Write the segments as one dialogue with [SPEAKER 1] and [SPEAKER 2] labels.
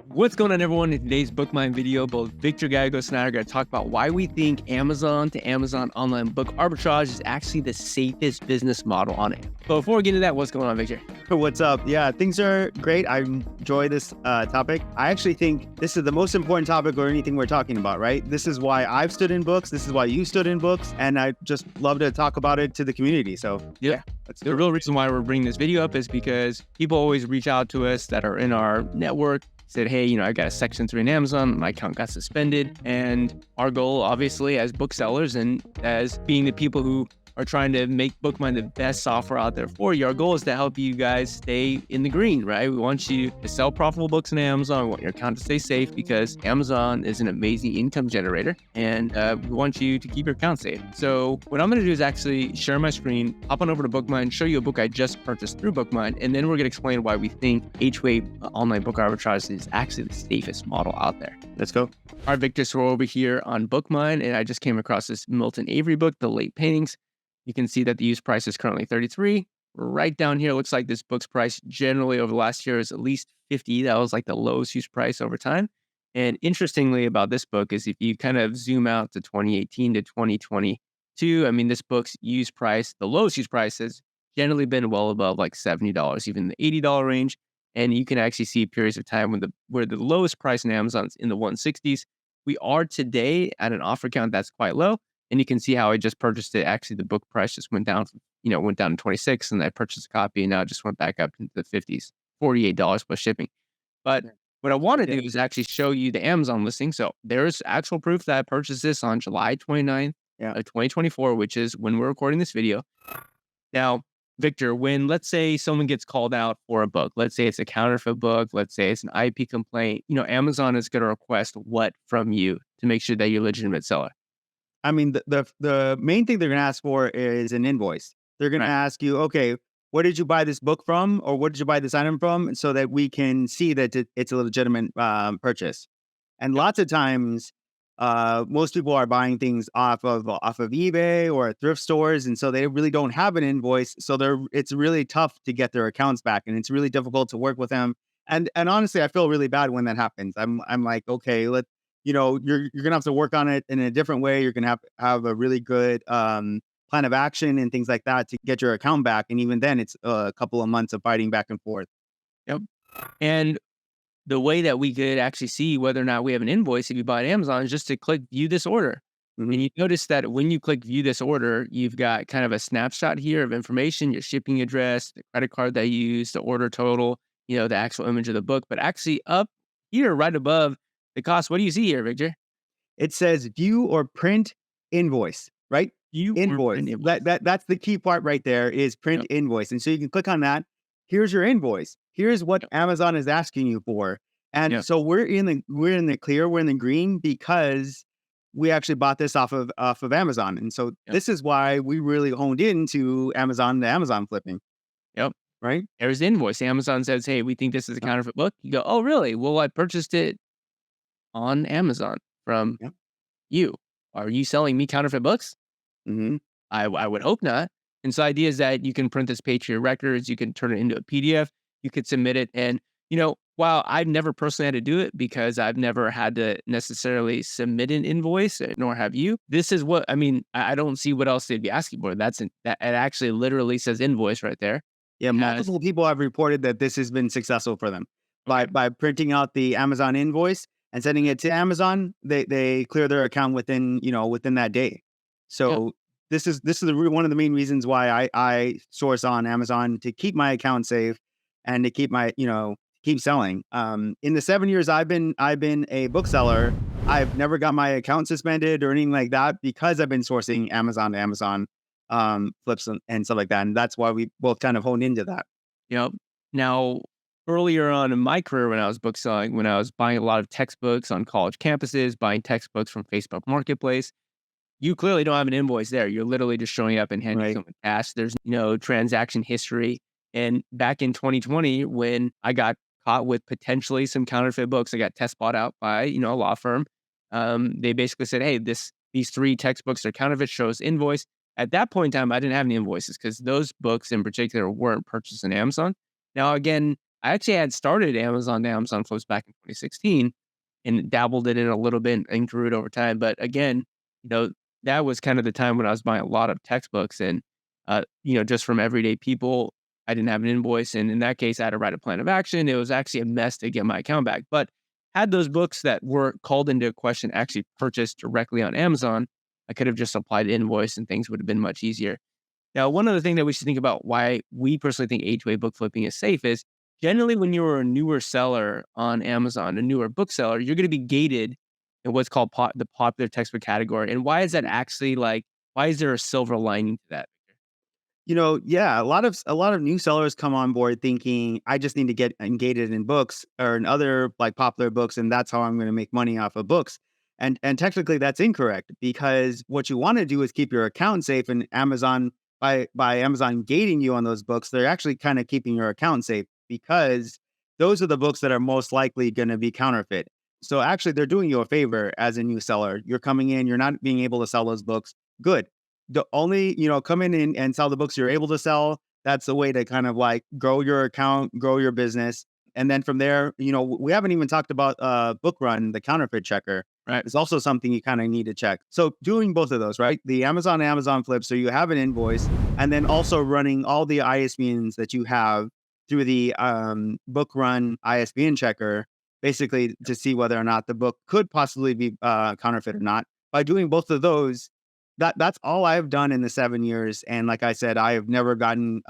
[SPEAKER 1] What's going on, everyone? In today's BookMine video, both Victor Gallegos and I are going to talk about why we think Amazon to Amazon online book arbitrage is actually the safest business model on it. But before we get into that, what's going on, Victor?
[SPEAKER 2] What's up? Yeah, things are great. I enjoy this topic. I actually think this is the most important topic or anything we're talking about, right? This is why I've stood in books. This is why you stood in books. And I just love to talk about it to the community. So yeah,
[SPEAKER 1] the real reason why we're bringing this video up is because people always reach out to us that are in our network, said, hey, I got a Section 3 in Amazon, my account got suspended. And our goal, obviously, as booksellers and as being the people who are trying to make BookMine the best software out there for you, our goal is to help you guys stay in the green, right? We want you to sell profitable books on Amazon. We want your account to stay safe because Amazon is an amazing income generator, and we want you to keep your account safe. So what I'm going to do is actually share my screen, hop on over to BookMine, show you a book I just purchased through BookMine, and then we're going to explain why we think HOA online book arbitrage is actually the safest model out there.
[SPEAKER 2] Let's go.
[SPEAKER 1] All right, Victor, so we're over here on BookMine, and I just came across this Milton Avery book, The Late Paintings. You can see that the used price is currently $33. Right down here, looks like this book's price generally over the last year is at least $50. That was like the lowest used price over time. And interestingly about this book is if you kind of zoom out to 2018 to 2022, this book's used price, the lowest used price has generally been well above like $70, even the $80 range. And you can actually see periods of time where the lowest price in Amazon is in the 160s. We are today at an offer count that's quite low. And you can see how I just purchased it. Actually, the book price just went down, went down to 26, and I purchased a copy, and now it just went back up into the 50s, $48 plus shipping. But what I want to do is actually show you the Amazon listing. So there's actual proof that I purchased this on July 29th of 2024, which is when we're recording this video. Now, Victor, when let's say someone gets called out for a book, let's say it's a counterfeit book, let's say it's an IP complaint, Amazon is going to request what from you to make sure that you're a legitimate seller?
[SPEAKER 2] The main thing they're going to ask for is an invoice. They're going to ask you, okay, where did you buy this book from, or what did you buy this item from, so that we can see that it's a legitimate purchase. And lots of times, most people are buying things off of eBay or thrift stores, and so they really don't have an invoice. So it's really tough to get their accounts back, and it's really difficult to work with them. And honestly, I feel really bad when that happens. I'm like, okay, you're gonna have to work on it in a different way. You're gonna have a really good plan of action and things like that to get your account back. And even then, it's a couple of months of fighting back and forth.
[SPEAKER 1] Yep. And the way that we could actually see whether or not we have an invoice if you buy at Amazon is just to click view this order. Mm-hmm. And you notice that when you click view this order, you've got kind of a snapshot here of information, your shipping address, the credit card that you used, the order total, the actual image of the book. But actually up here right above the cost, what do you see here, Victor?
[SPEAKER 2] It says view or print invoice, right? View invoice. That's the key part right there is print invoice. And so you can click on that. Here's your invoice. Here's what Amazon is asking you for. And so we're in the clear, we're in the green because we actually bought this off of Amazon. And so this is why we really honed into Amazon to Amazon flipping.
[SPEAKER 1] Yep.
[SPEAKER 2] Right?
[SPEAKER 1] There's the invoice. Amazon says, hey, we think this is a counterfeit book. You go, oh, really? Well, I purchased it on Amazon from you. Are you selling me counterfeit books?
[SPEAKER 2] Mm-hmm.
[SPEAKER 1] I would hope not. And so the idea is that you can print this page to your records, you can turn it into a PDF, you could submit it. And, while I've never personally had to do it because I've never had to necessarily submit an invoice, nor have you, this is what, I don't see what else they'd be asking for. That it actually literally says invoice right there.
[SPEAKER 2] Yeah, multiple people have reported that this has been successful for them. By printing out the Amazon invoice and sending it to Amazon, they clear their account within that day. So this is one of the main reasons why I source on Amazon, to keep my account safe and to keep my keep selling. In the 7 years I've been a bookseller, I've never got my account suspended or anything like that because I've been sourcing Amazon to Amazon flips and stuff like that. And that's why we both kind of honed into that.
[SPEAKER 1] Yep. Now, earlier on in my career when I was bookselling, when I was buying a lot of textbooks on college campuses, buying textbooks from Facebook Marketplace, you clearly don't have an invoice there. You're literally just showing up and handing someone cash. There's no transaction history. And back in 2020, when I got caught with potentially some counterfeit books, I got test bought out by, a law firm. They basically said, hey, these 3 textbooks are counterfeit, shows invoice. At that point in time, I didn't have any invoices because those books in particular weren't purchased on Amazon. Now, again, I actually had started Amazon to Amazon Flips back in 2016 and dabbled in it a little bit and grew it over time. But again, you know, that was kind of the time when I was buying a lot of textbooks and, just from everyday people. I didn't have an invoice. And in that case, I had to write a plan of action. It was actually a mess to get my account back. But had those books that were called into question actually purchased directly on Amazon, I could have just applied the invoice and things would have been much easier. Now, one other thing that we should think about why we personally think A2A book flipping is safe is generally when you're a newer seller on Amazon, a newer bookseller, you're going to be gated in what's called the popular textbook category. And why is that actually like, why is there a silver lining to that?
[SPEAKER 2] Yeah, a lot of new sellers come on board thinking I just need to get engaged in books or in other like popular books, and that's how I'm going to make money off of books. And technically that's incorrect because what you want to do is keep your account safe. And Amazon by Amazon gating you on those books, they're actually kind of keeping your account safe because those are the books that are most likely going to be counterfeit. So actually, they're doing you a favor as a new seller. You're coming in, you're not being able to sell those books. Good, the only, come in and sell the books you're able to sell. That's a way to kind of like grow your account, grow your business. And then from there, we haven't even talked about Book Run, the counterfeit checker.
[SPEAKER 1] Right.
[SPEAKER 2] It's also something you kind of need to check. So doing both of those, right? The Amazon flip. So you have an invoice and then also running all the ISBNs that you have through the Book Run ISBN checker, basically to see whether or not the book could possibly be counterfeit or not. By doing both of those, that's all I've done in the 7 years. And like I said, I have never gotten,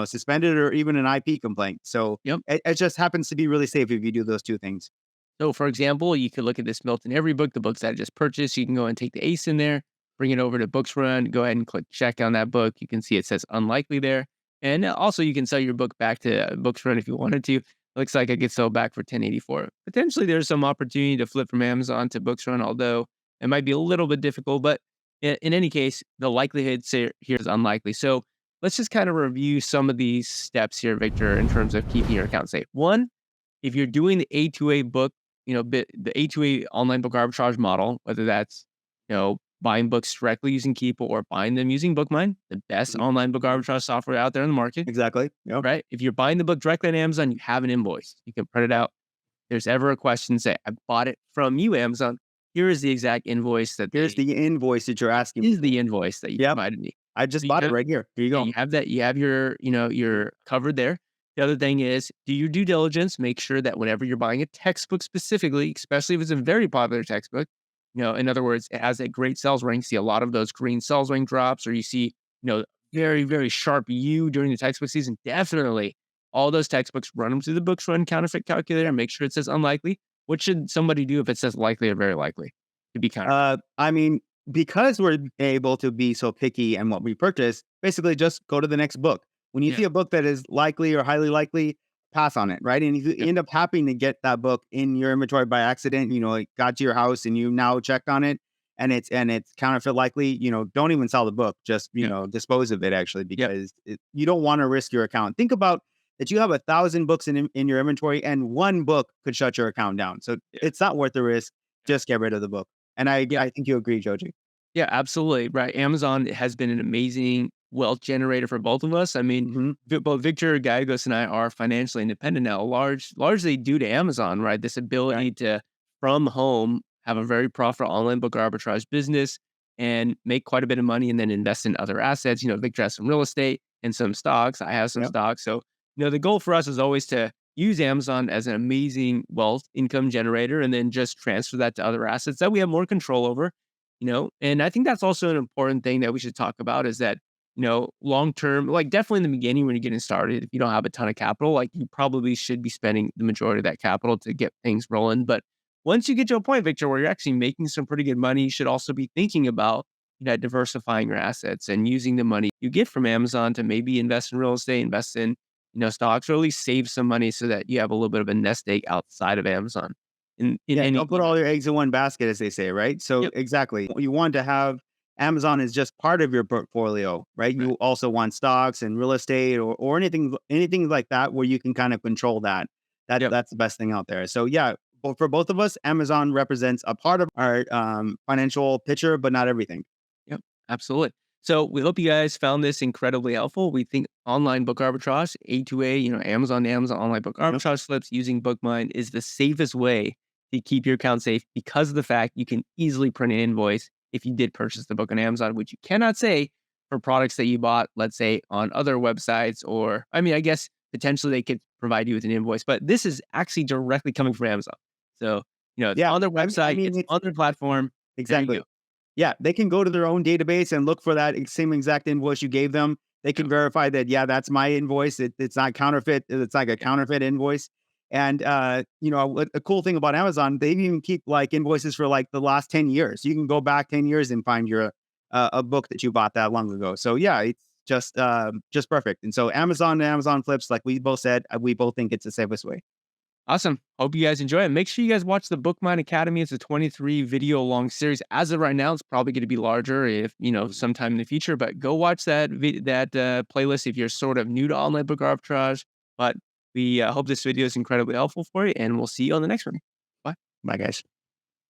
[SPEAKER 2] suspended or even an IP complaint. So
[SPEAKER 1] Yep.
[SPEAKER 2] it just happens to be really safe if you do those two things.
[SPEAKER 1] So, for example, you could look at this Milton Every book, the books that I just purchased. You can go and take the ace in there, bring it over to Books Run, go ahead and click check on that book. You can see it says unlikely there. And also, you can sell your book back to Books Run if you wanted to. Looks like it gets sold back for 1084. Potentially, there's some opportunity to flip from Amazon to Books Run, although it might be a little bit difficult. But in any case, the likelihood here is unlikely. So, let's just kind of review some of these steps here, Victor, in terms of keeping your account safe. One, if you're doing the A2A book, the A2A online book arbitrage model, whether that's, buying books directly using Keeple or buying them using BookMine, the best
[SPEAKER 2] Mhm.
[SPEAKER 1] online book arbitrage software out there in the market,
[SPEAKER 2] Exactly. Yep.
[SPEAKER 1] right? If you're buying the book directly on Amazon, you have an invoice. You can print it out. If there's ever a question, say, I bought it from you, Amazon. Here is the exact invoice
[SPEAKER 2] Here's the invoice that you're asking me
[SPEAKER 1] is
[SPEAKER 2] for.
[SPEAKER 1] the invoice that you
[SPEAKER 2] Yep.
[SPEAKER 1] provided me.
[SPEAKER 2] I just
[SPEAKER 1] So
[SPEAKER 2] bought it right here. Here you
[SPEAKER 1] yeah,
[SPEAKER 2] go.
[SPEAKER 1] you have that. You have you're covered there. The other thing is do your due diligence. Make sure that whenever you're buying a textbook specifically, especially if it's a very popular textbook, in other words, it has a great sales rank. See a lot of those green sales rank drops, or you see, very, very sharp U during the textbook season. Definitely all those textbooks, run them through the Books Run counterfeit calculator. Make sure it says unlikely. What should somebody do if it says likely or very likely to be counterfeit?
[SPEAKER 2] I mean, because we're able to be so picky and what we purchase, basically just go to the next book. When you
[SPEAKER 1] Yeah.
[SPEAKER 2] see a book that is likely or highly likely, pass on it, right? And if you
[SPEAKER 1] Yep.
[SPEAKER 2] end up having to get that book in your inventory by accident, it got to your house and you now checked on it and it's counterfeit likely, don't even sell the book. Just,
[SPEAKER 1] Yep.
[SPEAKER 2] dispose of it actually
[SPEAKER 1] Yep.
[SPEAKER 2] because you don't want to risk your account. Think about that you have 1,000 books in your inventory and one book could shut your account down. So
[SPEAKER 1] Yeah.
[SPEAKER 2] it's not worth the risk. Just get rid of the book. And I
[SPEAKER 1] Yeah.
[SPEAKER 2] I think you agree, Joji.
[SPEAKER 1] Yeah, absolutely. Right. Amazon has been an amazing wealth generator for both of us. I mean,
[SPEAKER 2] Mhm.
[SPEAKER 1] both Victor Gallegos and I are financially independent now, largely due to Amazon, right? This
[SPEAKER 2] Right.
[SPEAKER 1] ability to, from home, have a very profitable online book arbitrage business and make quite a bit of money and then invest in other assets. Victor has some real estate and some stocks. I have some
[SPEAKER 2] Yep.
[SPEAKER 1] stocks. So, the goal for us is always to use Amazon as an amazing wealth income generator and then just transfer that to other assets that we have more control over. And I think that's also an important thing that we should talk about is that, long term, like definitely in the beginning when you're getting started, if you don't have a ton of capital, like you probably should be spending the majority of that capital to get things rolling. But once you get to a point, Victor, where you're actually making some pretty good money, you should also be thinking about, diversifying your assets and using the money you get from Amazon to maybe invest in real estate, invest in, stocks, or at least save some money so that you have a little bit of a nest egg outside of Amazon. In
[SPEAKER 2] Yeah,
[SPEAKER 1] any,
[SPEAKER 2] don't put all your eggs in one basket, as they say, right? So
[SPEAKER 1] yep,
[SPEAKER 2] exactly. You want to have Amazon is just part of your portfolio, right?
[SPEAKER 1] right,
[SPEAKER 2] You also want stocks and real estate or anything like that where you can kind of control that.
[SPEAKER 1] yep.
[SPEAKER 2] That's the best thing out there. So yeah, for both of us, Amazon represents a part of our financial picture, but not everything.
[SPEAKER 1] Yep, absolutely. So we hope you guys found this incredibly helpful. We think online book arbitrage, A2A, Amazon to Amazon online book
[SPEAKER 2] Yep.
[SPEAKER 1] arbitrage flips using BookMine is the safest way to keep your account safe because of the fact you can easily print an invoice if you did purchase the book on Amazon, which you cannot say for products that you bought, let's say, on other websites. Or, I mean, I guess potentially they could provide you with an invoice, but this is actually directly coming from Amazon. So, it's
[SPEAKER 2] Yeah.
[SPEAKER 1] on their
[SPEAKER 2] I
[SPEAKER 1] website,
[SPEAKER 2] mean,
[SPEAKER 1] it's
[SPEAKER 2] it's
[SPEAKER 1] on their platform. There you go.
[SPEAKER 2] exactly. Yeah, they can go to their own database and look for that same exact invoice you gave them. They can verify that, yeah, that's my invoice. It's not counterfeit. It's like a counterfeit invoice. And a cool thing about Amazon, they even keep like invoices for like the last 10 years. You can go back 10 years and find your a book that you bought that long ago. So yeah, it's just perfect. And so Amazon to Amazon flips, like we both said, we both think it's the safest way.
[SPEAKER 1] Awesome. Hope you guys enjoy it. Make sure you guys watch the BookMine Academy. It's a 23 video long series. As of right now, it's probably going to be larger if, sometime in the future, but go watch that playlist if you're sort of new to online book arbitrage. But we hope this video is incredibly helpful for you, and we'll see you on the next one. Bye.
[SPEAKER 2] Bye, guys.